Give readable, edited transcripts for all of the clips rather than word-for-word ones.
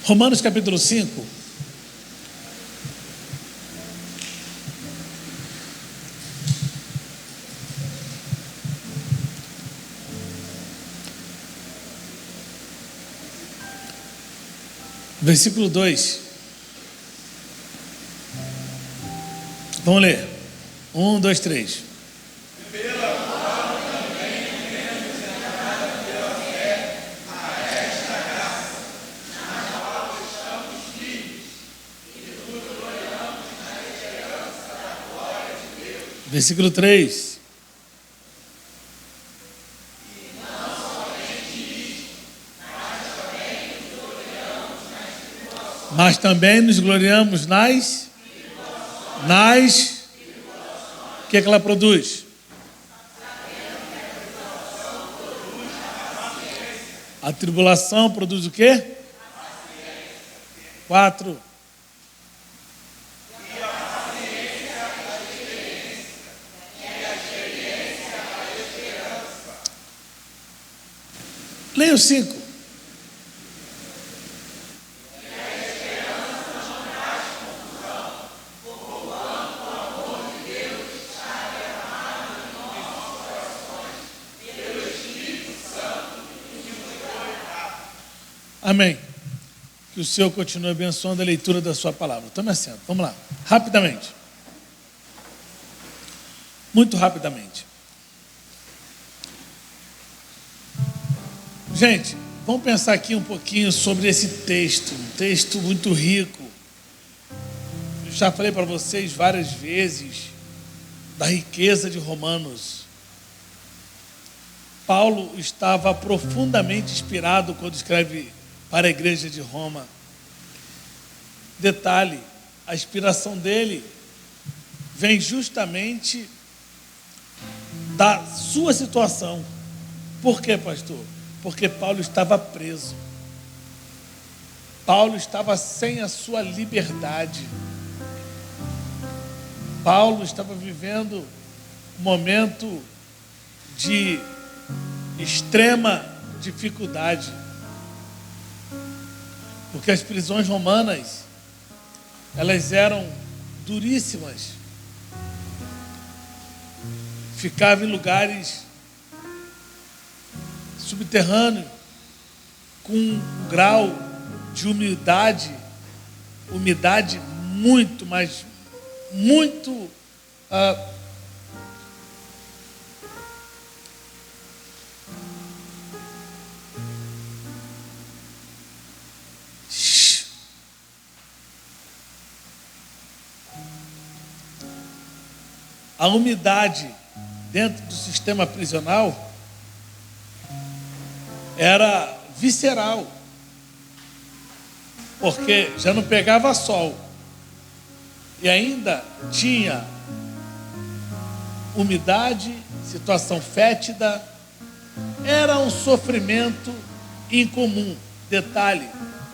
Romanos capítulo 5. Versículo 2. Vamos ler. 1, 2, 3. Versículo 3. Mas também nos gloriamos nas... O que é que ela produz? A tribulação produz o quê? 4. Leia o 5. Amém. Que o Senhor continue abençoando a leitura da sua palavra. Tome assento. Vamos lá. Rapidamente. Muito rapidamente. Gente, vamos pensar aqui um pouquinho sobre esse texto. Um texto muito rico. Eu já falei para vocês várias vezes da riqueza de Romanos. Paulo estava profundamente inspirado quando escreve para a igreja de Roma. Detalhe, a inspiração dele vem justamente da sua situação. Por quê, pastor? Porque Paulo estava preso. Paulo estava sem a sua liberdade. Paulo estava vivendo um momento de extrema dificuldade. Porque as prisões romanas, elas eram duríssimas. Ficava em lugares subterrâneos, com um grau de umidade muito, mas muito a umidade dentro do sistema prisional era visceral, porque já não pegava sol e ainda tinha umidade, situação fétida. Era um sofrimento incomum. Detalhe,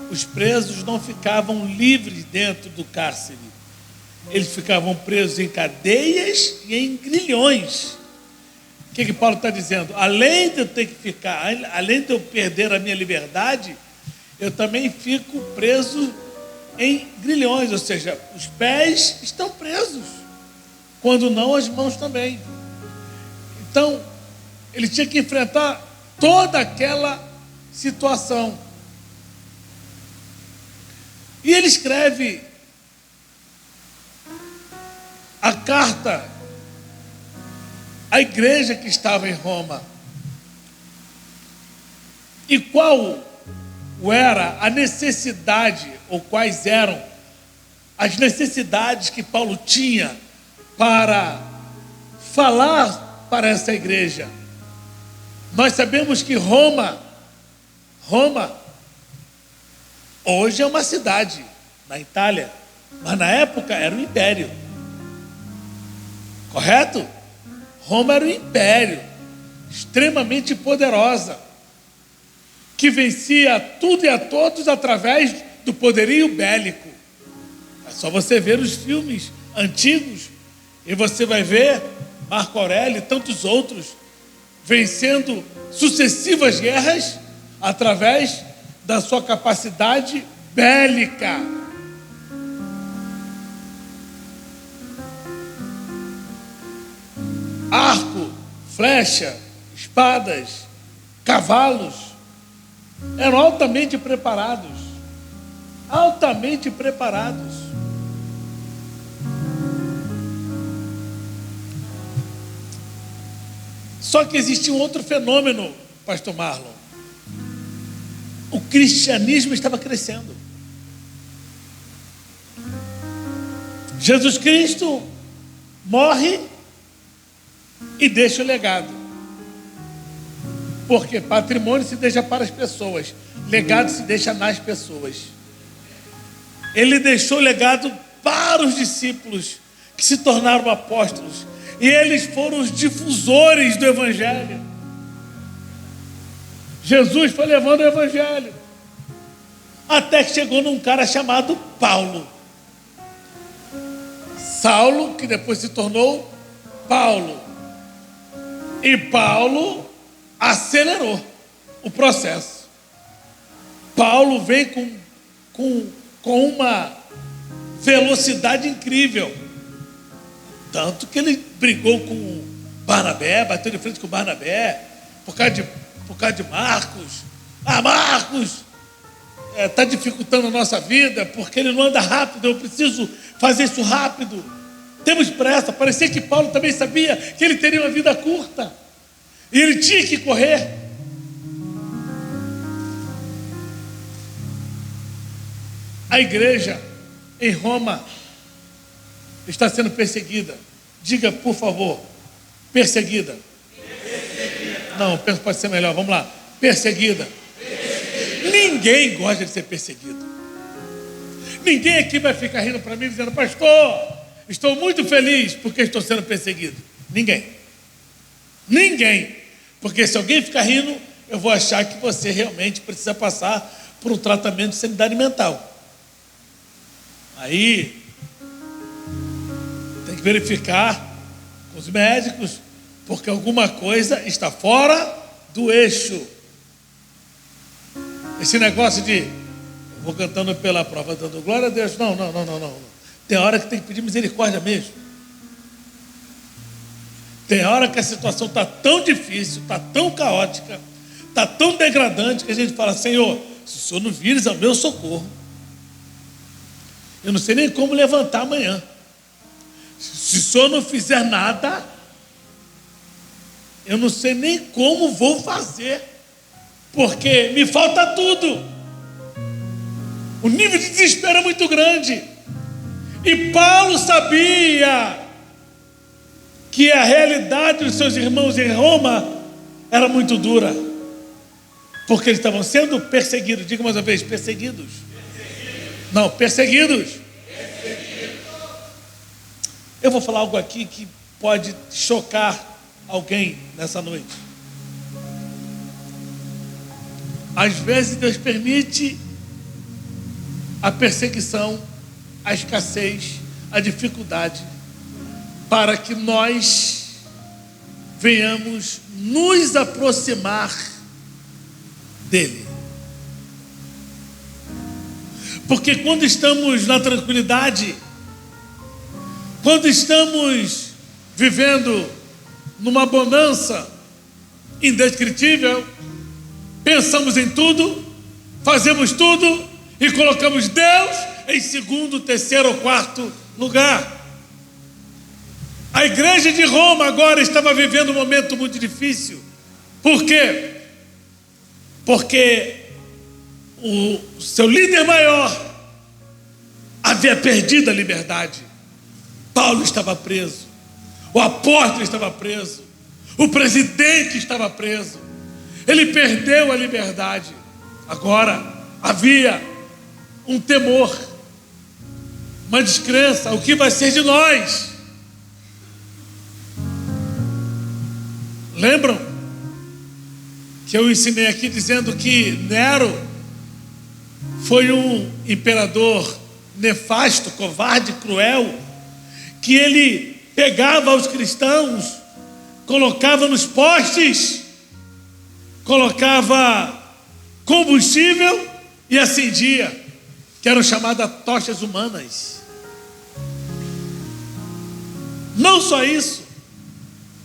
os presos não ficavam livres dentro do cárcere. Eles ficavam presos em cadeias e em grilhões. O que Paulo está dizendo? Além de eu ter que ficar, além de eu perder a minha liberdade, eu também fico preso em grilhões, ou seja, os pés estão presos, quando não as mãos também. Então, ele tinha que enfrentar toda aquela situação. E ele escreve a carta à igreja que estava em Roma. E qual era a necessidade, ou quais eram as necessidades que Paulo tinha para falar para essa igreja? Nós sabemos que Roma hoje é uma cidade na Itália, mas na época era um império. Correto? Roma era um império extremamente poderosa, que vencia tudo e a todos através do poderio bélico. É só você ver os filmes antigos e você vai ver Marco Aurélio e tantos outros vencendo sucessivas guerras através da sua capacidade bélica. Arco, flecha, espadas, cavalos. Eram altamente preparados. Altamente preparados. Só que existia um outro fenômeno, pastor Marlon. O cristianismo estava crescendo. Jesus Cristo morre e deixa o legado. Porque patrimônio se deixa para as pessoas, legado se deixa nas pessoas. Ele deixou o legado para os discípulos, que se tornaram apóstolos. E eles foram os difusores do Evangelho. Jesus foi levando o Evangelho. Até que chegou num cara chamado Paulo. Saulo, que depois se tornou Paulo. E Paulo acelerou o processo. Paulo vem com uma velocidade incrível. Tanto que ele brigou com Barnabé, bateu de frente com Barnabé, por causa de Marcos. Marcos está dificultando a nossa vida, porque ele não anda rápido, eu preciso fazer isso rápido. Temos pressa. Parecia que Paulo também sabia que ele teria uma vida curta. E ele tinha que correr. A igreja em Roma está sendo perseguida. Diga, por favor, perseguida. Não, pode ser melhor, vamos lá. Perseguida. Ninguém gosta de ser perseguido. Ninguém aqui vai ficar rindo para mim dizendo: pastor, estou muito feliz porque estou sendo perseguido. Ninguém. Porque se alguém ficar rindo, eu vou achar que você realmente precisa passar por um tratamento de sanidade mental. Aí tem que verificar com os médicos, porque alguma coisa está fora do eixo. Esse negócio de eu vou cantando pela prova, dando glória a Deus. Não. Tem hora que tem que pedir misericórdia mesmo. Tem hora que a situação está tão difícil, está tão caótica, está tão degradante, que a gente fala: Senhor, se o Senhor não vires ao meu socorro, eu não sei nem como levantar amanhã. Se o Senhor não fizer nada, eu não sei nem como vou fazer, porque me falta tudo. O nível de desespero é muito grande. E Paulo sabia que a realidade dos seus irmãos em Roma era muito dura, porque eles estavam sendo perseguidos. Diga mais uma vez: perseguidos. Não, perseguidos. Eu vou falar algo aqui que pode chocar alguém nessa noite. Às vezes Deus permite a perseguição, a escassez, a dificuldade, para que nós venhamos nos aproximar dele. Porque quando estamos na tranquilidade, quando estamos vivendo numa bonança indescritível, pensamos em tudo, fazemos tudo e colocamos Deus em segundo, terceiro ou quarto lugar. A igreja de Roma agora estava vivendo um momento muito difícil. Por quê? Porque o seu líder maior havia perdido a liberdade. Paulo estava preso, o apóstolo estava preso, o presidente estava preso. Ele perdeu a liberdade. Agora havia um temor, uma descrença: o que vai ser de nós? Lembram que eu ensinei aqui dizendo que Nero foi um imperador nefasto, covarde, cruel, que ele pegava os cristãos, colocava nos postes, colocava combustível e acendia. que eram chamadas tochas humanas. Não só isso,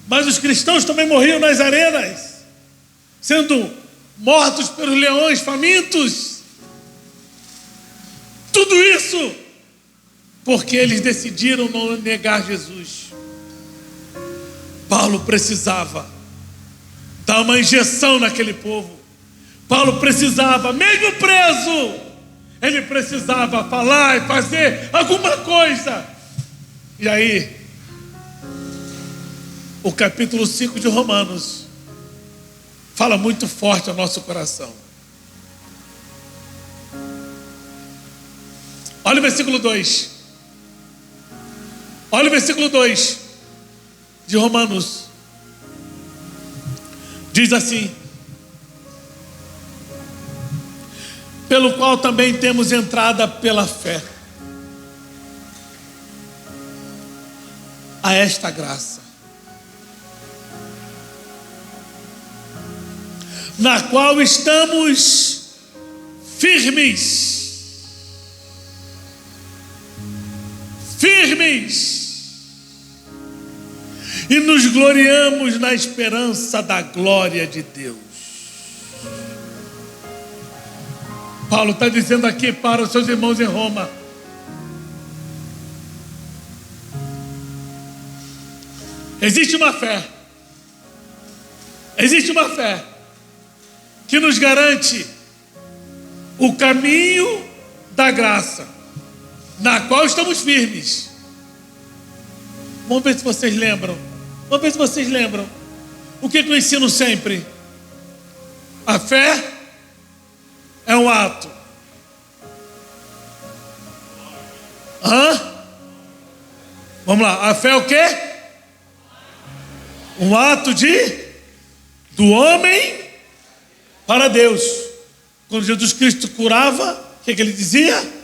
mas os cristãos também morriam nas arenas, sendo mortos pelos leões famintos. Tudo isso porque eles decidiram não negar Jesus. Paulo precisava dar uma injeção naquele povo. Paulo precisava, mesmo preso, ele precisava falar e fazer alguma coisa. E aí, o capítulo 5 de Romanos fala muito forte ao nosso coração. Olha o versículo 2. Olha o versículo 2 de Romanos. Diz assim: pelo qual também temos entrada pela fé a esta graça, na qual estamos firmes, e nos gloriamos na esperança da glória de Deus. Paulo está dizendo aqui para os seus irmãos em Roma: existe uma fé que nos garante o caminho da graça, na qual estamos firmes. Vamos ver se vocês lembram. O que eu ensino sempre? A fé é um ato. Vamos lá. A fé é o quê? Um ato do homem para Deus. Quando Jesus Cristo curava, o que ele dizia?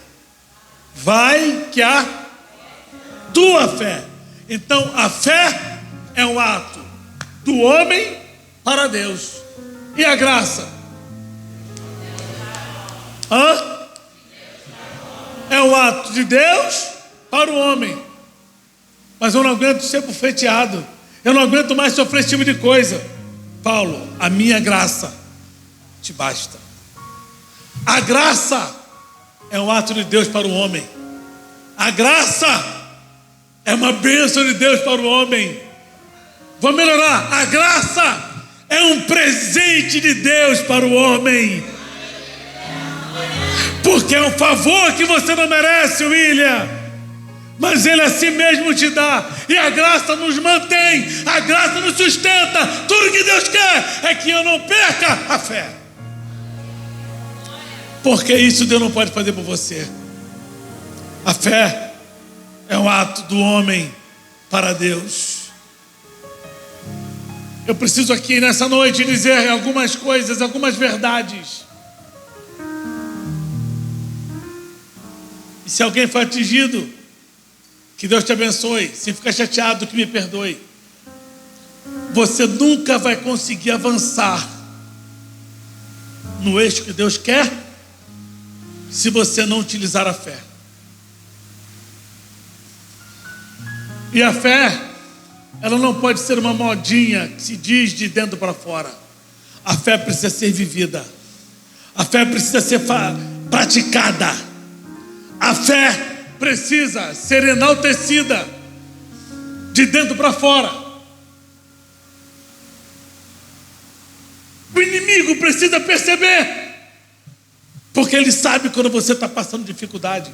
Vai que a tua fé. Então a fé é um ato do homem para Deus. E a graça? É um ato de Deus para o homem. Mas eu não aguento ser bufeteado. Eu não aguento mais sofrer esse tipo de coisa. Paulo, a minha graça te basta. A graça é um ato de Deus para o homem. A graça é uma bênção de Deus para o homem. Vou melhorar. A graça é um presente de Deus para o homem. Porque é um favor que você não merece, William, mas Ele a si mesmo te dá. E a graça nos mantém, a graça nos sustenta. Tudo que Deus quer é que eu não perca a fé. Porque isso Deus não pode fazer por você. A fé é um ato do homem para Deus. Eu preciso aqui nessa noite dizer algumas coisas, algumas verdades. E se alguém foi atingido, que Deus te abençoe. Se ficar chateado, que me perdoe. Você nunca vai conseguir avançar no eixo que Deus quer se você não utilizar a fé. E a fé, ela não pode ser uma modinha que se diz de dentro para fora. A fé precisa ser vivida. A fé precisa ser praticada. A fé precisa ser enaltecida de dentro para fora. O inimigo precisa perceber, porque ele sabe quando você está passando dificuldade.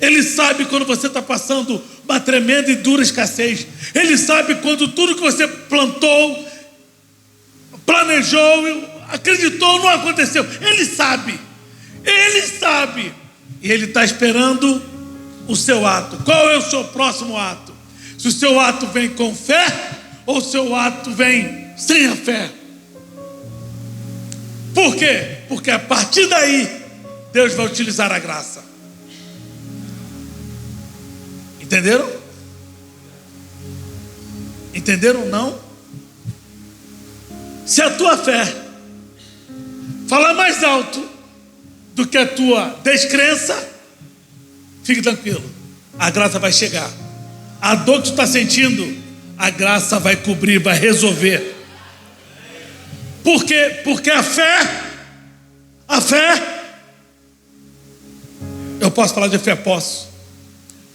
Ele sabe quando você está passando uma tremenda e dura escassez. Ele sabe quando tudo que você plantou, planejou, acreditou, não aconteceu. Ele sabe. E Ele está esperando o seu ato. Qual é o seu próximo ato? Se o seu ato vem com fé ou o seu ato vem sem a fé. Por quê? Porque a partir daí Deus vai utilizar a graça. Entenderam? Entenderam ou não? Se a tua fé falar mais alto do que a tua descrença, Fique tranquilo, a graça vai chegar. A dor que tu está sentindo, a graça vai cobrir, vai resolver. Por quê? Porque a fé, eu posso falar de fé? Posso.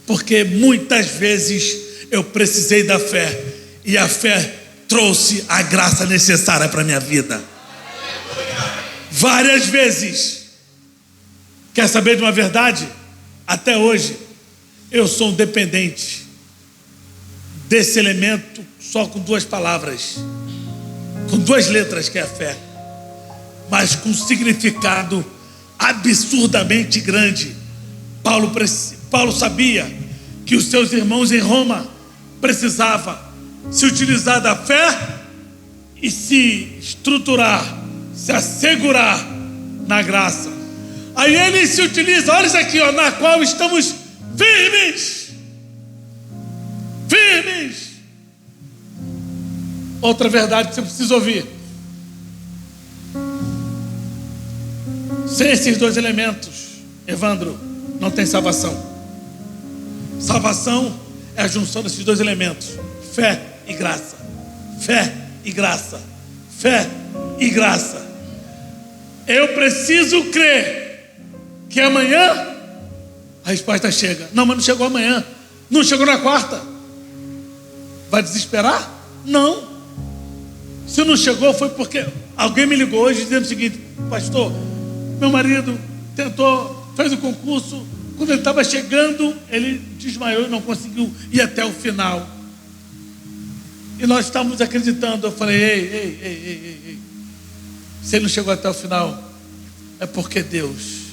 Porque muitas vezes eu precisei da fé, e a fé trouxe a graça necessária para a minha vida. Várias vezes. Quer saber de uma verdade? Até hoje eu sou um dependente desse elemento só com duas palavras, com duas letras, que é a fé, mas com significado absurdamente grande. Paulo sabia que os seus irmãos em Roma precisavam se utilizar da fé e se estruturar, se assegurar na graça. Aí ele se utiliza, olha isso aqui, na qual estamos firmes. Outra verdade que você precisa ouvir: sem esses dois elementos, Evandro, não tem salvação. Salvação é a junção desses dois elementos: fé e graça. Fé e graça. Fé e graça. Eu preciso crer que amanhã a resposta chega. Não, mas não chegou amanhã, não chegou na quarta. Vai desesperar? Não. Se não chegou foi porque alguém me ligou hoje dizendo o seguinte: pastor, meu marido tentou, fez o concurso, quando ele estava chegando, ele desmaiou e não conseguiu ir até o final. E nós estávamos acreditando. Eu falei: ei, se ele não chegou até o final, é porque Deus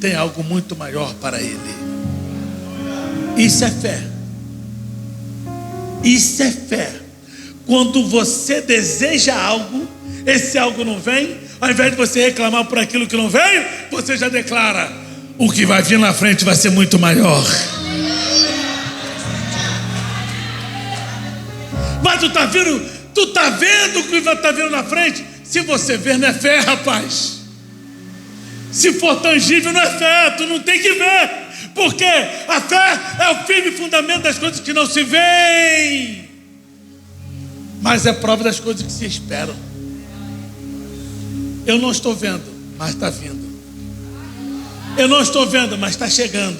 tem algo muito maior para ele. Isso é fé. Isso é fé. Quando você deseja algo, esse algo não vem, ao invés de você reclamar por aquilo que não veio, você já declara: o que vai vir na frente vai ser muito maior. Mas tu tá vendo o que está vindo na frente? Se você ver, não é fé, rapaz. Se for tangível, não é fé, tu não tem que ver. Porque a fé é o firme fundamento das coisas que não se veem, mas é prova das coisas que se esperam. Eu não estou vendo, mas está vindo. Eu não estou vendo, mas está chegando.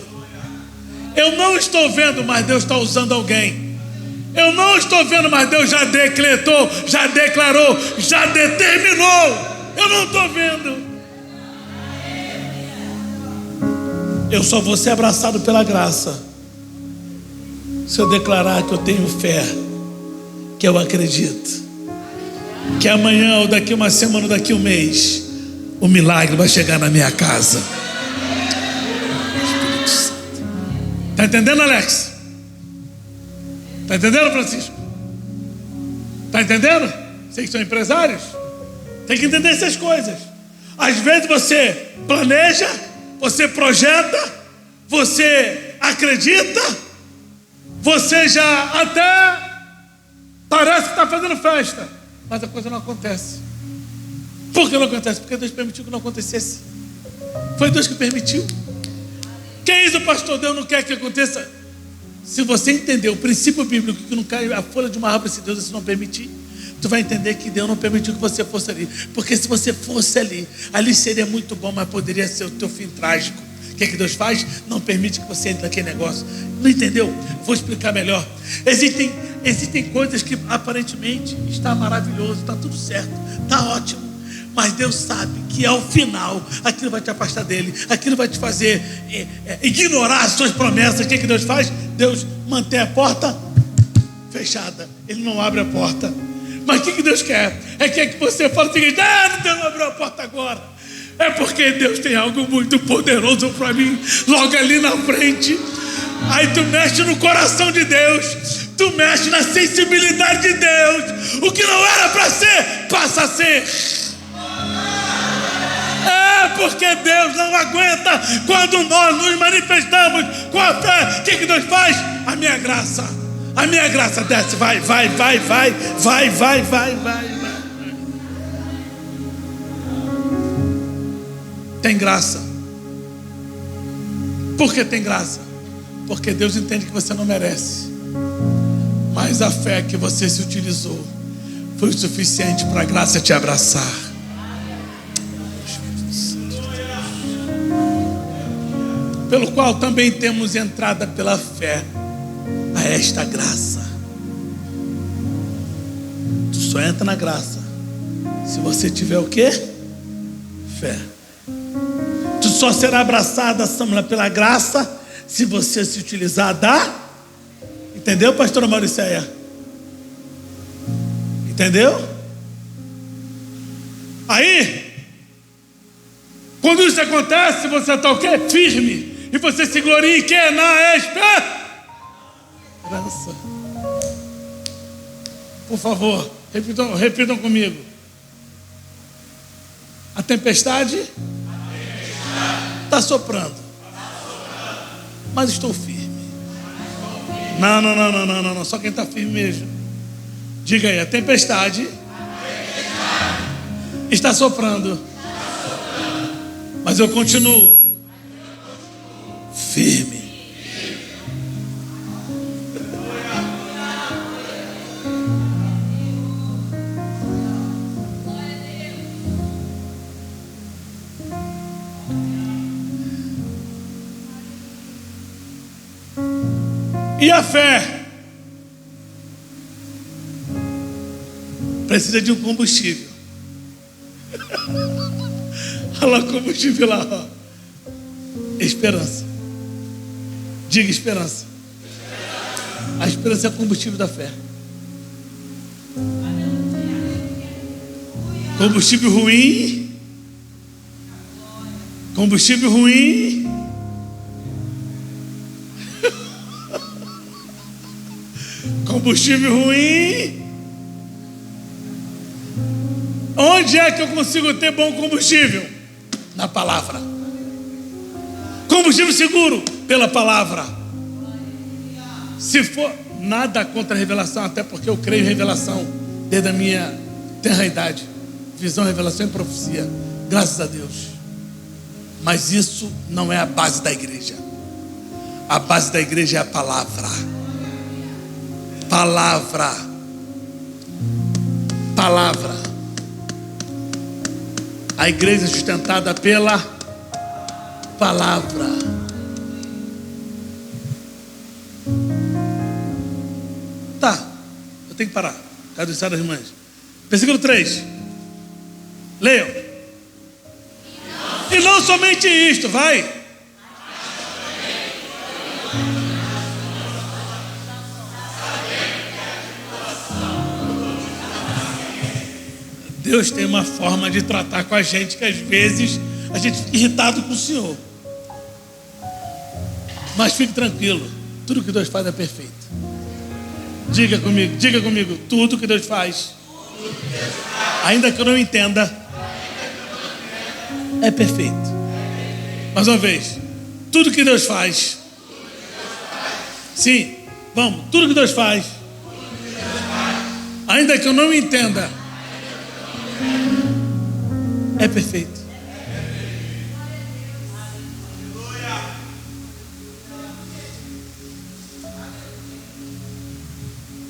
Eu não estou vendo, mas Deus está usando alguém. Eu não estou vendo, mas Deus já decretou, já declarou, já determinou. Eu não estou vendo. Eu só vou ser abraçado pela graça se eu declarar que eu tenho fé, que eu acredito, que amanhã, ou daqui uma semana, ou daqui um mês, o milagre vai chegar na minha casa. Está entendendo, Alex? Está entendendo, Francisco? Está entendendo? Vocês que são empresários, tem que entender essas coisas. Às vezes você planeja, você projeta, você acredita, você já até parece que está fazendo festa, mas a coisa não acontece. Por que não acontece? Porque Deus permitiu que não acontecesse. Foi Deus que permitiu. Que é isso, pastor? Deus não quer que aconteça. Se você entender o princípio bíblico, que não cai a folha de uma árvore se Deus não permitir, tu vai entender que Deus não permitiu que você fosse ali. Porque se você fosse ali seria muito bom, mas poderia ser o teu fim trágico. O que Deus faz? Não permite que você entre naquele negócio. Não entendeu? Vou explicar melhor. Existem coisas que aparentemente está maravilhoso, está tudo certo, está ótimo, mas Deus sabe que ao final aquilo vai te afastar dele, aquilo vai te fazer ignorar as suas promessas. O que Deus faz? Deus mantém a porta fechada, ele não abre a porta. Mas o que Deus quer? Quer que você fale o seguinte: Deus não abriu a porta agora, é porque Deus tem algo muito poderoso para mim logo ali na frente. Aí tu mexe no coração de Deus, tu mexe na sensibilidade de Deus. O que não era para ser, passa a ser. Porque Deus não aguenta quando nós nos manifestamos com a fé. O que Deus faz? A minha graça desce, vai. Tem graça. Por que tem graça? Porque Deus entende que você não merece. Mas a fé que você se utilizou foi o suficiente para a graça te abraçar. Pelo qual também temos entrada pela fé a esta graça. Tu só entra na graça se você tiver o quê? Fé. Tu só será abraçada, Samla, pela graça se você se utilizar da... Entendeu, pastora Mauricéia? Entendeu? Aí, quando isso acontece, você está o quê? Firme. E você se gloria em quê? Na esperança. Por favor, repitam comigo. A tempestade está soprando. Mas estou firme. Não. Só quem está firme mesmo. Diga aí, a tempestade está soprando. Mas eu continuo firme. E a fé precisa de um combustível. Olha lá o combustível lá, ó. Esperança. Diga esperança. A esperança é o combustível da fé. Combustível ruim. Combustível ruim. Combustível ruim. Onde é que eu consigo ter bom combustível? Na palavra. Combustível seguro pela palavra. Se for nada contra a revelação, até porque eu creio em revelação desde a minha tenra idade. Visão, revelação e profecia. Graças a Deus. Mas isso não é a base da igreja. A base da igreja é a palavra. Palavra. Palavra. A igreja é sustentada pela palavra. Tá, eu tenho que parar. Cadê o das irmãs? Versículo 3. Leiam. E não somente isto, vai. Deus tem uma forma de tratar com a gente que às vezes a gente fica irritado com o Senhor. Mas fique tranquilo, tudo que Deus faz é perfeito. Diga comigo, tudo que Deus faz, ainda que eu não entenda, é perfeito. Mais uma vez, tudo que Deus faz, sim, vamos, tudo que Deus faz, ainda que eu não entenda, é perfeito.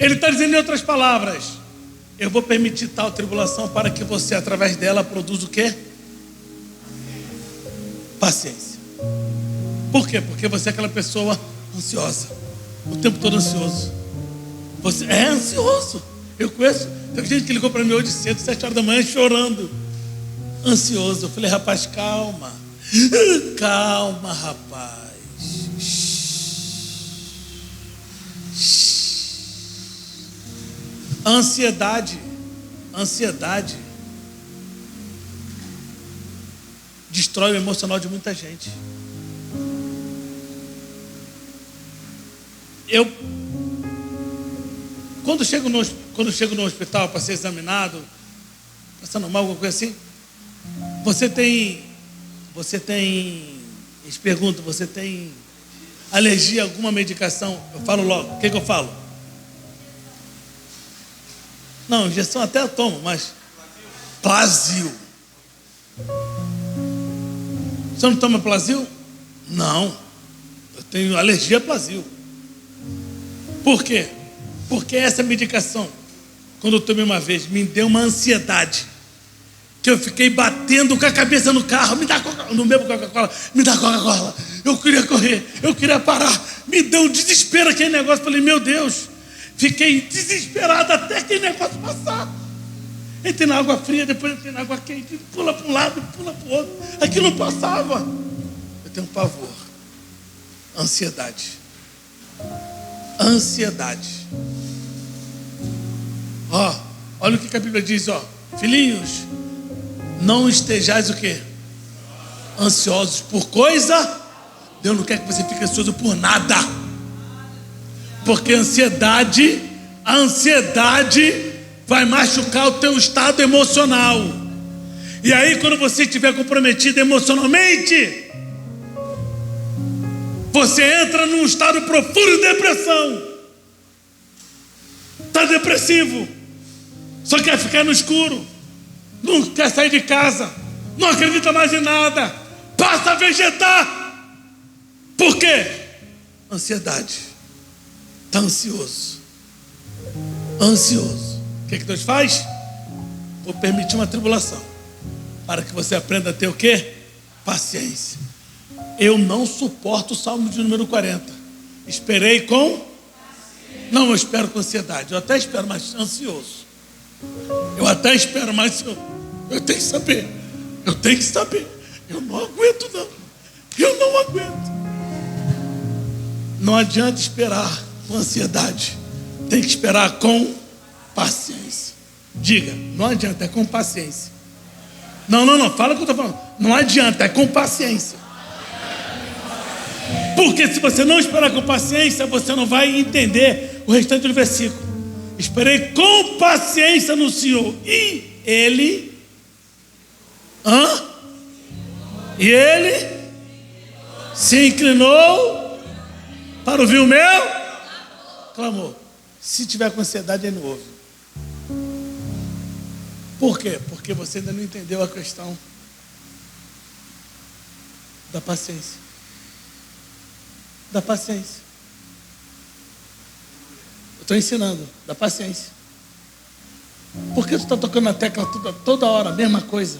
Ele está dizendo em outras palavras: eu vou permitir tal tribulação para que você, através dela, produza o quê? Paciência. Por quê? Porque você é aquela pessoa ansiosa, o tempo todo ansioso. Você é ansioso. Eu conheço, tem gente que ligou para mim hoje cedo, 7 horas da manhã, chorando, ansioso. Eu falei: rapaz, calma. Calma, rapaz. A ansiedade destrói o emocional de muita gente. Eu, quando chego no hospital para ser examinado, passando mal, alguma coisa assim, eles perguntam, você tem alergia a alguma medicação? Eu falo logo, o que eu falo? Não, injeção até eu tomo, mas Plasil. Você não toma Plasil? Não. Eu tenho alergia a Plasil. Por quê? Porque essa medicação, quando eu tomei uma vez, me deu uma ansiedade, que eu fiquei batendo com a cabeça no carro. Me dá Coca-Cola, não bebo Coca-Cola, me dá Coca-Cola. Eu queria correr, eu queria parar. Me deu um desespero aquele negócio. Falei, meu Deus, fiquei desesperado até aquele negócio passar. Entrei na água fria, depois entrei na água quente, pula para um lado, pula para o outro. Aquilo não passava. Eu tenho pavor. Ansiedade. Ansiedade. Olha o que a Bíblia diz, filhinhos, não estejais o quê? Ansiosos por coisa. Deus não quer que você fique ansioso por nada. Porque a ansiedade vai machucar o teu estado emocional. E aí, quando você estiver comprometido emocionalmente, você entra num estado profundo de depressão. Está depressivo, só quer ficar no escuro, não quer sair de casa, não acredita mais em nada, passa a vegetar. Por quê? Ansiedade. Está ansioso. O que Deus faz? Vou permitir uma tribulação, para que você aprenda a ter o quê? Paciência. Eu não suporto o Salmo de número 40. Esperei com... Não, eu espero com ansiedade. Eu até espero mais ansioso. Eu tenho que saber. Eu não aguento, não. Não adianta esperar com ansiedade. Tem que esperar com paciência. Diga, não adianta, é com paciência. Não, fala o que eu estou falando. Não adianta, é com paciência. Porque se você não esperar com paciência, você não vai entender o restante do versículo. Esperei com paciência no Senhor. E Ele se inclinou para ouvir o meu clamor. Se tiver com ansiedade, Ele não ouve. Por quê? Porque você ainda não entendeu a questão da paciência. Da paciência. Eu estou ensinando, da paciência. Por que tu está tocando na tecla toda hora, a mesma coisa?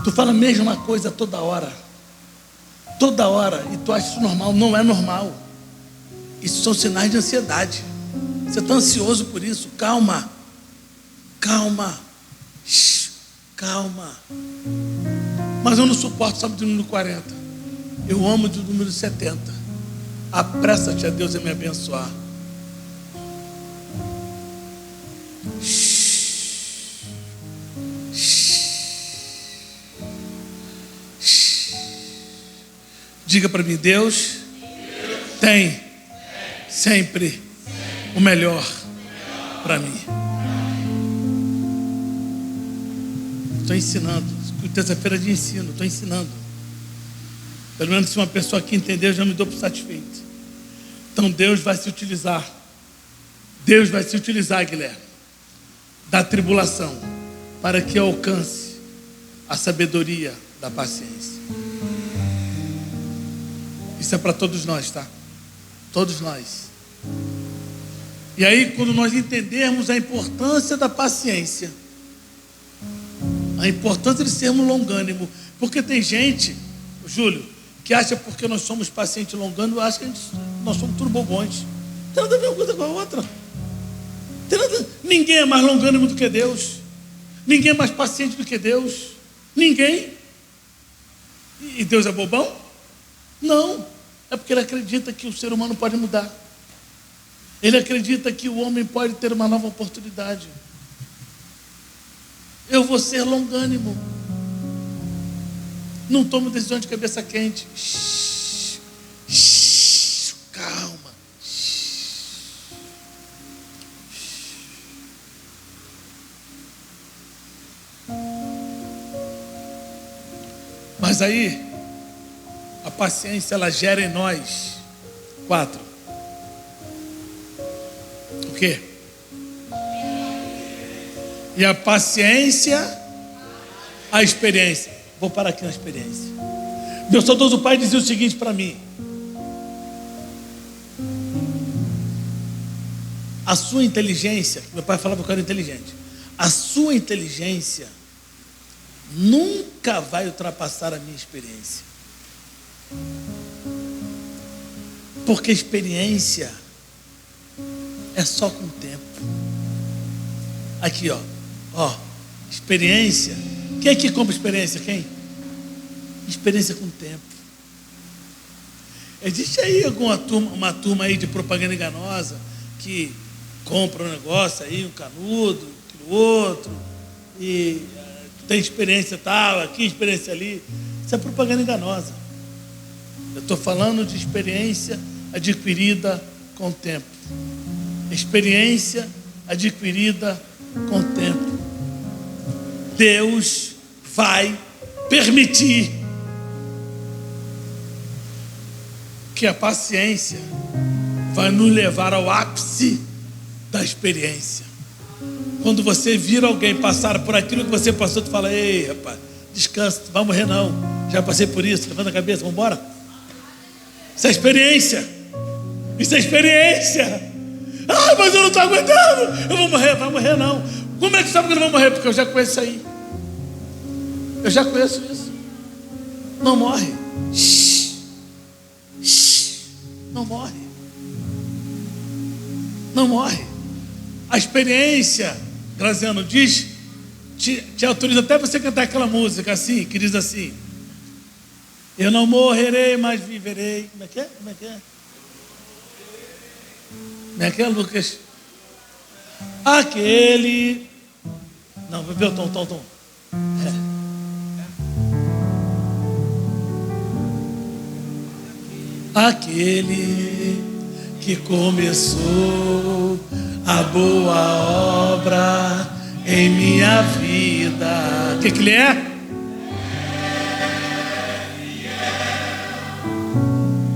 Tu fala a mesma coisa toda hora. Toda hora. E tu acha isso normal? Não é normal. Isso são sinais de ansiedade. Você está ansioso por isso? Calma. Calma. Mas eu não suporto o Salmo de número 40. Eu amo de número 70. Apressa-te a Deus em me abençoar. Diga para mim, Deus tem sempre o melhor para mim. Estou ensinando. Terça-feira de ensino, estou ensinando. Pelo menos se uma pessoa aqui entender, eu já me dou por satisfeito. Então Deus vai se utilizar, Guilherme, da tribulação, para que alcance a sabedoria da paciência. Isso é para todos nós, tá? Todos nós. E aí, quando nós entendermos a importância da paciência, a importância de sermos longânimos, porque tem gente, Júlio, que acha porque nós somos pacientes longânimos, acha que nós somos tudo bobões. Não tem nada a ver uma coisa com a outra. Ninguém é mais longânimo do que Deus. Ninguém é mais paciente do que Deus. Ninguém. E Deus é bobão? Não. É porque Ele acredita que o ser humano pode mudar. Ele acredita que o homem pode ter uma nova oportunidade. Eu vou ser longânimo. Não tomo decisão de cabeça quente. Calma. Mas aí, a paciência, ela gera em nós 4. O quê? E a paciência, a experiência. Vou parar aqui na experiência. Meu saudoso pai dizia o seguinte para mim: A sua inteligência, meu pai falava que eu era inteligente, a sua inteligência nunca vai ultrapassar a minha experiência. Porque experiência é só com o tempo. Aqui, ó, experiência. Quem aqui compra experiência? Quem? Experiência com o tempo. Existe aí uma turma aí de propaganda enganosa que compra um negócio aí, um canudo, aquilo outro, e tem experiência tal, aqui experiência ali. Isso é propaganda enganosa. Eu estou falando de experiência adquirida com o tempo. Experiência adquirida com o tempo. Deus vai permitir que a paciência vai nos levar ao ápice da experiência. Quando você vira alguém passar por aquilo que você passou, tu fala: ei, rapaz, descansa, não vai morrer não, já passei por isso, levanta a cabeça, vamos embora. Isso é experiência. Isso é experiência. Ah, mas eu não estou aguentando, eu vou morrer. Vai morrer não. Como é que sabe que eu não vou morrer? Porque eu já conheço isso aí. Eu já conheço isso. Não morre. Não morre. Não morre. A experiência, Graziano, diz, te autoriza até você cantar aquela música assim, que diz assim: eu não morrerei, mas viverei. Como é que é? Como é que é? Como é que é, Lucas? Aquele... Não, vai ver o tom. Aquele que começou a boa obra em minha vida. O que ele é?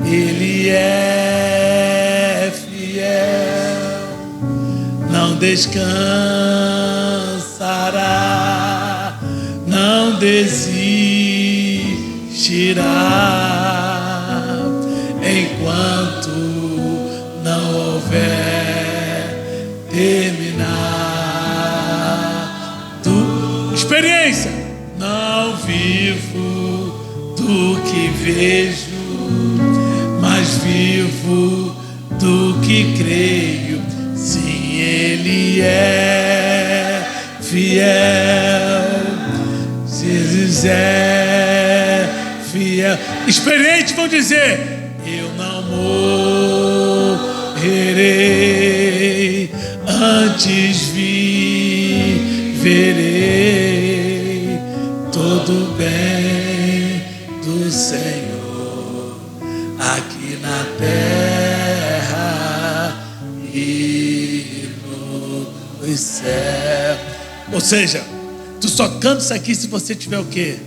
Ele é fiel, não descansará, não desistirá, enquanto não houver terminado. Experiência. Não vivo do que vejo, mas vivo do que creio. Sim, Ele é fiel. Jesus é fiel. Experientes vão dizer: eu não morrerei, antes viverei todo bem do Senhor aqui na terra e no céu. Ou seja, tu só canta isso aqui se você tiver o quê?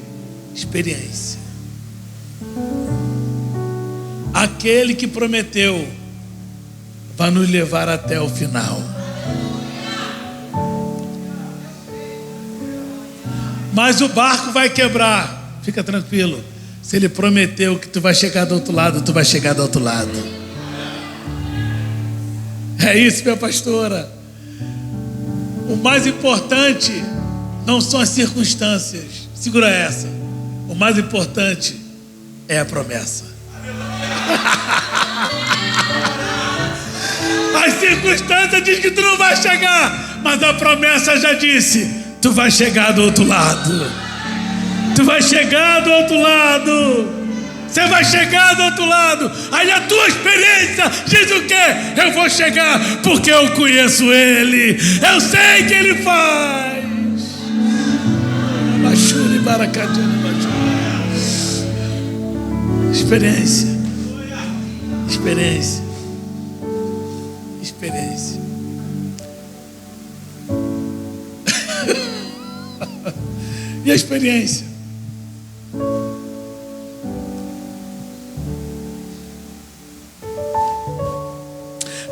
Experiência. Aquele que prometeu vai nos levar até o final. Mas o barco vai quebrar. Fica tranquilo. Se Ele prometeu que tu vai chegar do outro lado, tu vai chegar do outro lado. É isso, minha pastora. O mais importante não são as circunstâncias. Segura essa. O mais importante é a promessa. As circunstâncias dizem que tu não vai chegar, mas a promessa já disse: tu vai chegar do outro lado. Tu vai chegar do outro lado. Você vai chegar do outro lado. Aí a tua experiência diz o quê? Eu vou chegar porque eu conheço Ele. Eu sei que Ele faz. Experiência. Experiência. Experiência. E a experiência?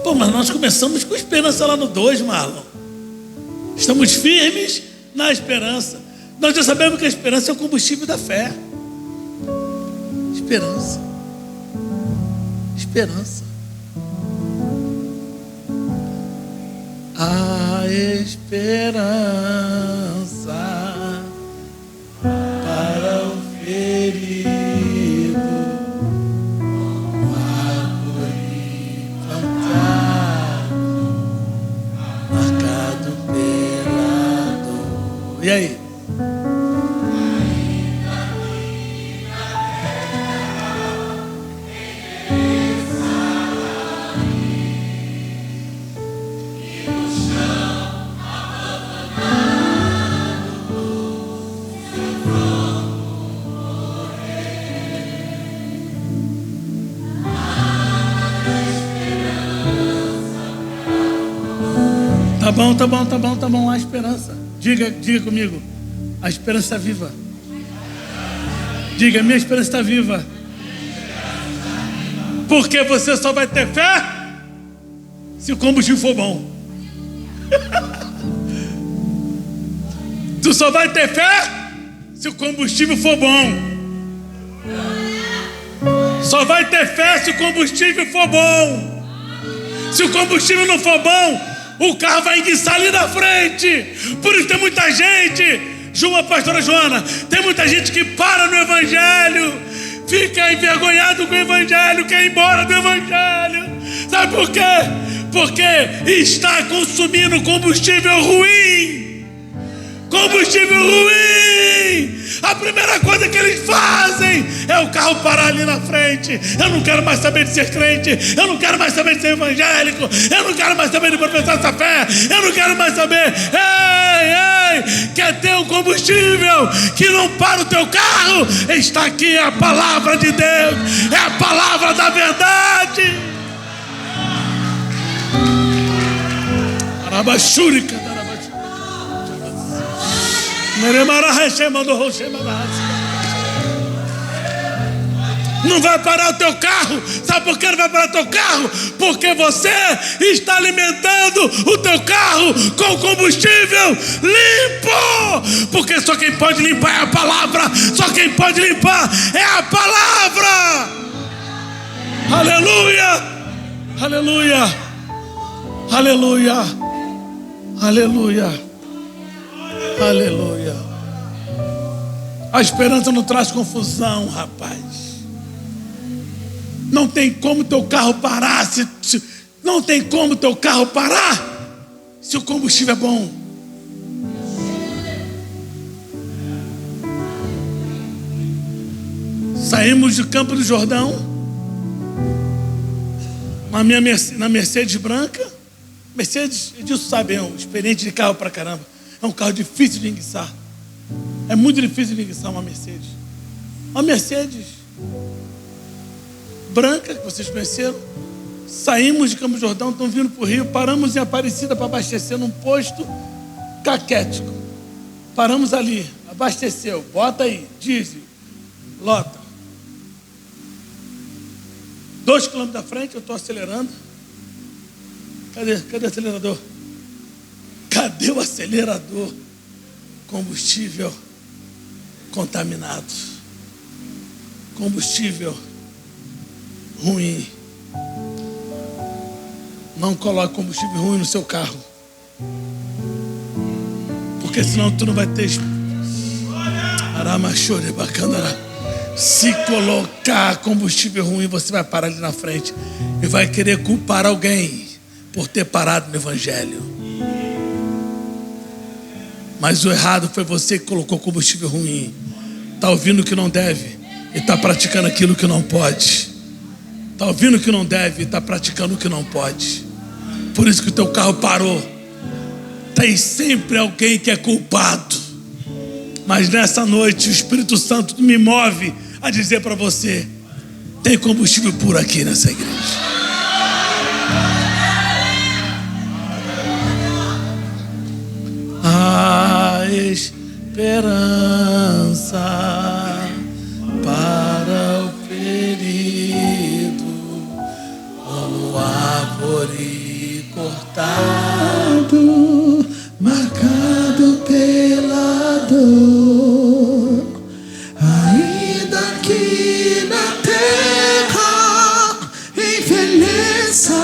Pô, mas nós começamos com esperança lá no 2, Marlon. Estamos firmes na esperança. Nós já sabemos que a esperança é o combustível da fé. Esperança. Esperança. a esperança para o ferido, árvore plantado, marcado pela dor. E aí? Tá bom, a esperança. Diga comigo, a esperança está viva. Diga, minha esperança está viva. Porque você só vai ter fé se o combustível for bom. Tu só vai ter fé se o combustível for bom. Só vai ter fé se o combustível for bom. Se o combustível não for bom, o carro vai enguiçar ali na frente. Por isso tem muita gente, pastora Joana, tem muita gente que para no evangelho, fica envergonhado com o evangelho, quer ir embora do evangelho. Sabe por quê? Porque está consumindo combustível ruim. Combustível ruim. A primeira coisa que eles fazem é o carro parar ali na frente. Eu não quero mais saber de ser crente. Eu não quero mais saber de ser evangélico. Eu não quero mais saber de professar essa fé. Eu não quero mais saber. Ei, quer ter um combustível que não para o teu carro? Está aqui a palavra de Deus. É a palavra da verdade. Arabachúrica. Não vai parar o teu carro. Sabe por que não vai parar o teu carro? Porque você está alimentando o teu carro com combustível limpo. Porque só quem pode limpar é a palavra. Só quem pode limpar é a palavra. Aleluia. Aleluia. Aleluia. Aleluia. Aleluia. A esperança não traz confusão, rapaz. Não tem como teu carro parar não tem como teu carro parar se o combustível é bom. Saímos do Campo do Jordão na Mercedes branca. Mercedes, disso sabe, é um experiente de carro pra caramba. É um carro difícil de enguiçar. É muito difícil de enguiçar uma Mercedes. Uma Mercedes branca, que vocês conheceram. Saímos de Campo do Jordão, estamos vindo para o Rio. Paramos em Aparecida para abastecer num posto caquético. Paramos ali, abasteceu. Bota aí, diesel, lota. 2 quilômetros da frente, eu estou acelerando. Cadê o acelerador? Cadê o acelerador? Combustível contaminado. Combustível ruim. Não coloque combustível ruim no seu carro. Porque senão tu não vai ter. Aramachore bacana. Se colocar combustível ruim, você vai parar ali na frente e vai querer culpar alguém por ter parado no evangelho. Mas o errado foi você que colocou combustível ruim. Está ouvindo o que não deve e está praticando aquilo que não pode. Está ouvindo o que não deve e está praticando o que não pode. Por isso que o teu carro parou. Tem sempre alguém que é culpado. Mas nessa noite o Espírito Santo me move a dizer para você: tem combustível puro aqui nessa igreja. A esperança para o ferido, como árvore cortado, marcado pela dor, ainda que na terra envelheça.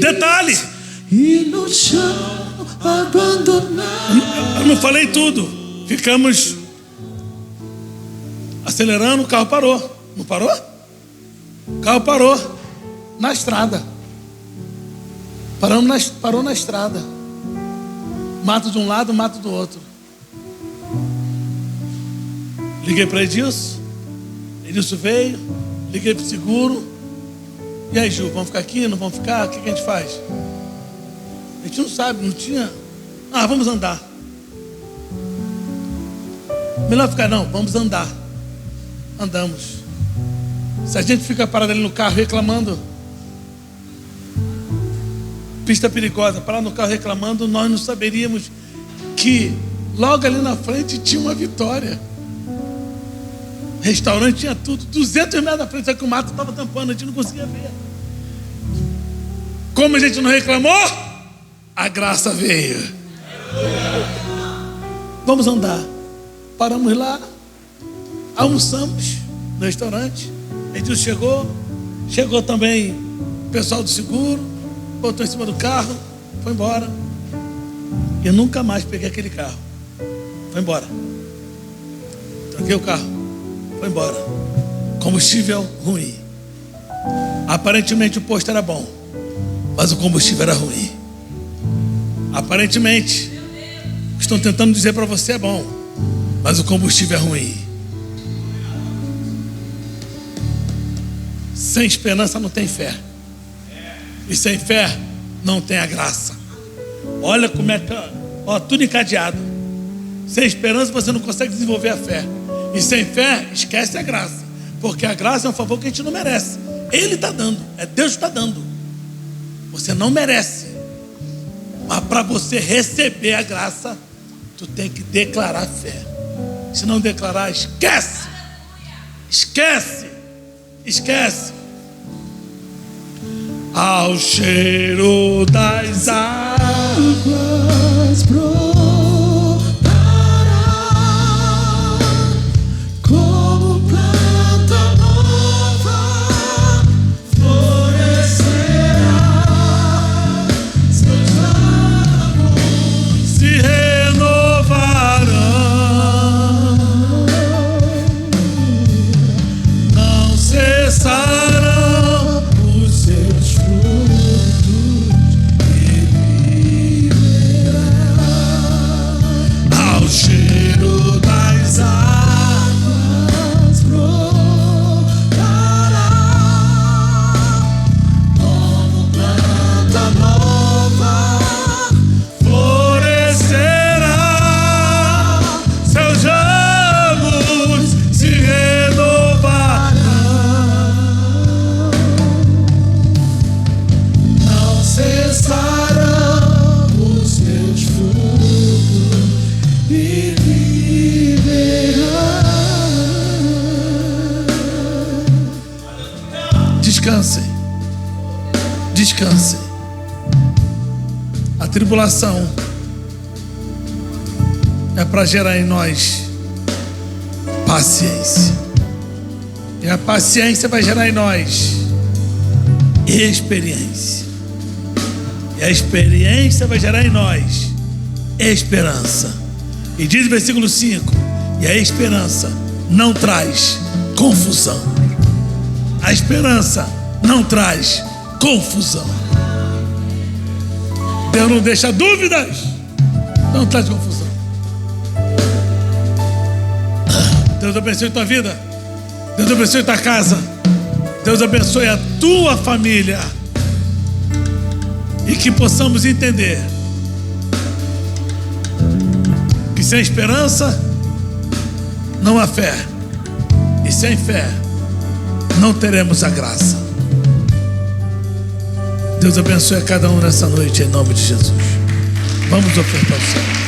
Detalhe: e no chão abandonado. Eu não falei tudo. Ficamos acelerando, o carro parou. Não parou? O carro parou na estrada. Parou na estrada. Mato de um lado, mato do outro. Liguei para Edilson. Edilson veio. Liguei para o seguro. E aí, Ju, vamos ficar aqui? Não vamos ficar? O que a gente faz? A gente não sabe, não tinha. Vamos andar. Melhor ficar, não, vamos andar. Andamos. Se a gente fica parado ali no carro reclamando, pista perigosa, parar no carro reclamando, nós não saberíamos que logo ali na frente tinha uma Vitória. Restaurante tinha tudo, 200 metros na frente, só que o mato estava tampando, a gente não conseguia ver. Como a gente não reclamou, a graça veio. Vamos andar. Paramos lá, almoçamos no restaurante. Edilson chegou também o pessoal do seguro, botou em cima do carro, foi embora. Eu nunca mais peguei aquele carro. Foi embora. Troquei o carro. Foi embora. Combustível ruim. Aparentemente o posto era bom, mas o combustível era ruim. Aparentemente, estão tentando dizer para você é bom, mas o combustível é ruim. Sem esperança não tem fé. E sem fé não tem a graça. Olha como é que... tudo encadeado. Sem esperança você não consegue desenvolver a fé. E sem fé, esquece a graça. Porque a graça é um favor que a gente não merece. Ele está dando, é Deus que está dando. Você não merece. Mas para você receber a graça, tu tem que declarar fé. Se não declarar, esquece. Esquece. Esquece. Ao cheiro das águas brotará, como planta nova florescerá, seus ramos se renovarão, não cessarão os seus frutos e viverá. ao cheiro das Águas brotará, como planta nova florescerá, seus ramos se renovarão, não cessarão os seus frutos e viverá. descansem, descansem. A tribulação é para gerar em nós paciência, e a paciência vai gerar em nós experiência, e a experiência vai gerar em nós esperança. E diz o versículo 5: e a esperança não traz confusão. A esperança não traz confusão. Deus não deixa dúvidas, não traz confusão. Deus abençoe a tua vida, Deus abençoe a tua casa, Deus abençoe a tua família, e que possamos entender que sem esperança não há fé, e sem fé não teremos a graça. Deus abençoe a cada um nessa noite, em nome de Jesus. Vamos ofertar o Senhor.